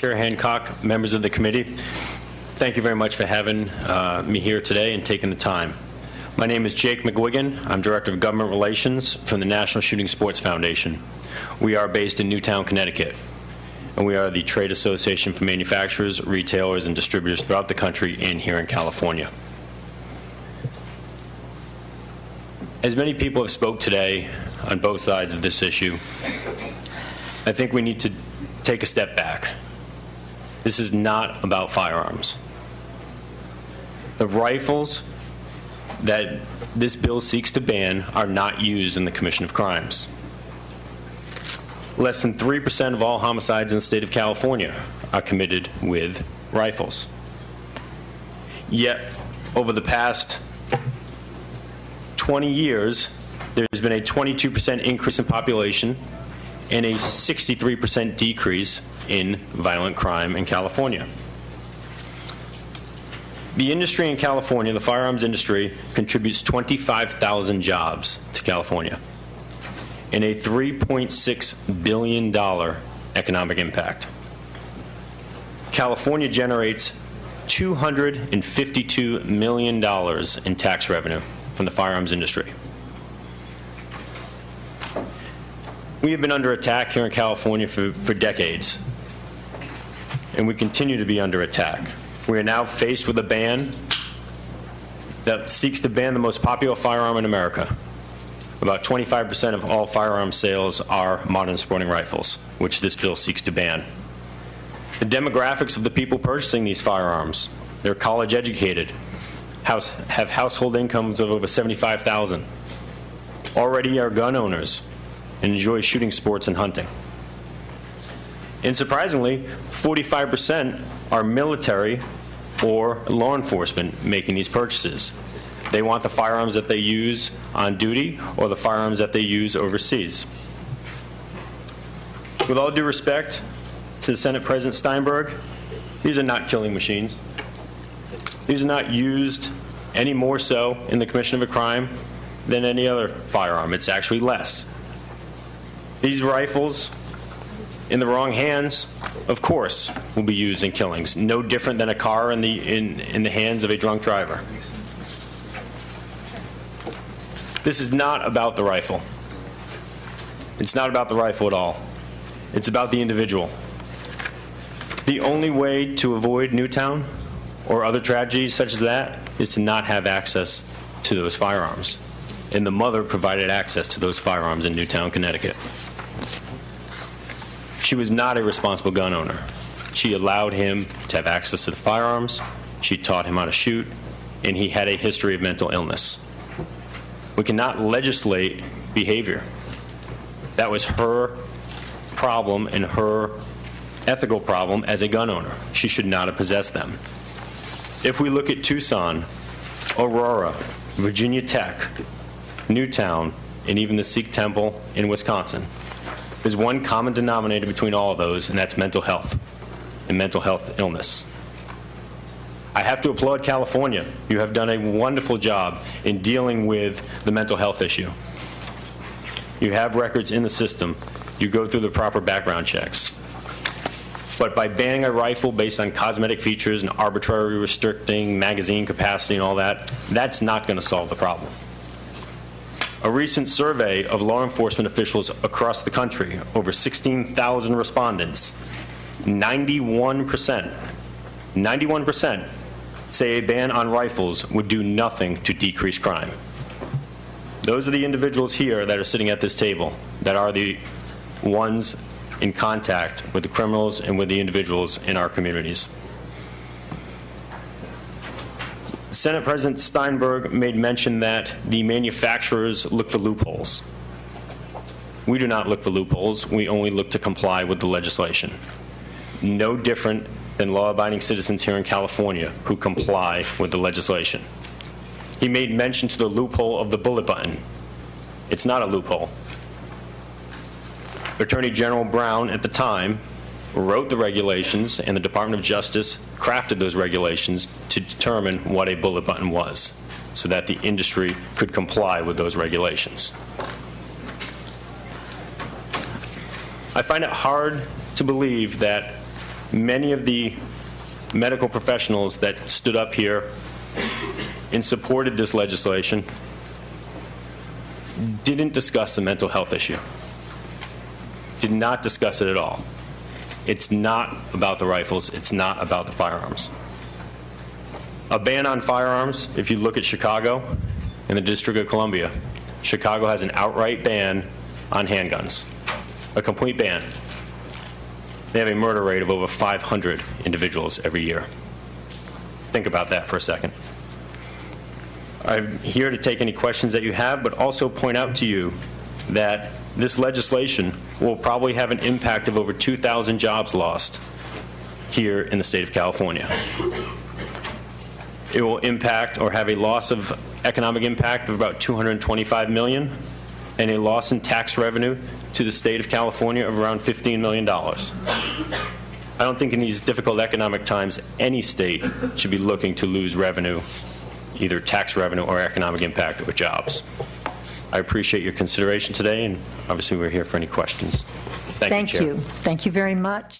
Chair Hancock, members of the committee, thank you very much for having me here today and taking the time. My name is Jake McGuigan. I'm Director of Government Relations from the National Shooting Sports Foundation. We are based in Newtown, Connecticut, and we are the trade association for manufacturers, retailers, and distributors throughout the country and here in California. As many people have spoke today on both sides of this issue, I think we need to take a step back. This is not about firearms. The rifles that this bill seeks to ban are not used in the commission of crimes. Less than 3% of all homicides in the state of California are committed with rifles. Yet, over the past 20 years, there's been a 22% increase in population and a 63% decrease in violent crime in California. The industry in California, the firearms industry, contributes 25,000 jobs to California and a $3.6 billion economic impact. California generates $252 million in tax revenue from the firearms industry. We have been under attack here in California for decades, and we continue to be under attack. We are now faced with a ban that seeks to ban the most popular firearm in America. About 25% of all firearm sales are modern sporting rifles, which this bill seeks to ban. The demographics of the people purchasing these firearms, they're college educated, have household incomes of over $75,000, already are gun owners, and enjoy shooting sports and hunting. And surprisingly, 45% are military or law enforcement making these purchases. They want the firearms that they use on duty or the firearms that they use overseas. With all due respect to Senate President Steinberg, these are not killing machines. These are not used any more so in the commission of a crime than any other firearm. It's actually less. These rifles, in the wrong hands, of course, will be used in killings. No different than a car in the hands of a drunk driver. This is not about the rifle. It's not about the rifle at all. It's about the individual. The only way to avoid Newtown or other tragedies such as that is to not have access to those firearms. And the mother provided access to those firearms in Newtown, Connecticut. She was not a responsible gun owner. She allowed him to have access to the firearms, she taught him how to shoot, and he had a history of mental illness. We cannot legislate behavior. That was her problem and her ethical problem as a gun owner. She should not have possessed them. If we look at Tucson, Aurora, Virginia Tech, Newtown, and even the Sikh Temple in Wisconsin, there's one common denominator between all of those, and that's mental health and mental health illness. I have to applaud California. You have done a wonderful job in dealing with the mental health issue. You have records in the system. You go through the proper background checks. But by banning a rifle based on cosmetic features and arbitrarily restricting magazine capacity and all that, that's not going to solve the problem. A recent survey of law enforcement officials across the country, over 16,000 respondents, 91% say a ban on rifles would do nothing to decrease crime. Those are the individuals here that are sitting at this table that are the ones in contact with the criminals and with the individuals in our communities. Senate President Steinberg made mention that the manufacturers look for loopholes. We do not look for loopholes. We only look to comply with the legislation. No different than law-abiding citizens here in California who comply with the legislation. He made mention to the loophole of the bullet button. It's not a loophole. Attorney General Brown at the time wrote the regulations, and the Department of Justice crafted those regulations to determine what a bullet button was so that the industry could comply with those regulations. I find it hard to believe that Many of the medical professionals that stood up here and supported this legislation didn't discuss the mental health issue. Did not discuss it at all. It's not about the rifles. It's not about the firearms. A ban on firearms, if you look at Chicago and the District of Columbia, Chicago has an outright ban on handguns, a complete ban. They have a murder rate of over 500 individuals every year. Think about that for a second. I'm here to take any questions that you have, but also point out to you that this legislation will probably have an impact of over 2,000 jobs lost here in the state of California. It will impact or have a loss of economic impact of about $225 million and a loss in tax revenue to the state of California of around $15 million. I don't think in these difficult economic times any state should be looking to lose revenue, either tax revenue or economic impact or jobs. I appreciate your consideration today, and obviously we're here for any questions. Thank you, Chair. Thank you very much.